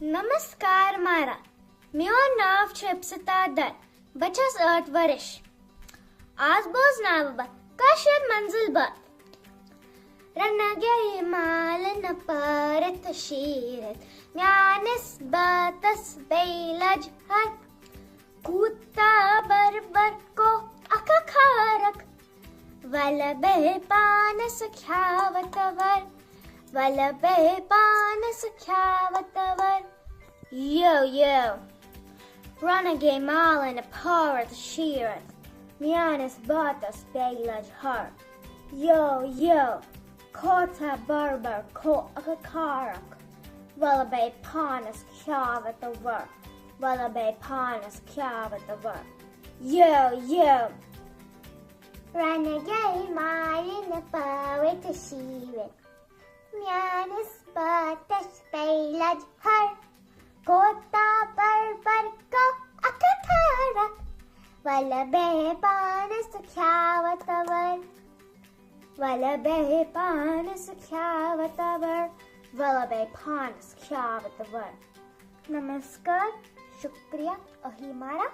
નમસ્કાર મારા મેં નામ છે Ipsita Dhar બચસ 8 વર્ષ आज बोझ नाव काशर मंजिल बात रन गई माल न परत शीरत म्यानस बातस बेलज हर कूता बरबर को अकखारक वल बे पानस ख्यावतवर वल बे पानस ख्यावतवर yo run gay mal in a parat sheerat mianis batas beilaj har yo kota barbar ko akakarak wallabe panas kyavat the work wallabe panas kyavat the work yo run gay mal in a parat sheerat mianis batas beilaj har कोता पर को अकखारक वलबे पानस ख्यावतवर वलबे पानस ख्यावतवर वलबे पानस ख्यावतवर नमस्कार शुक्रिया अही मारा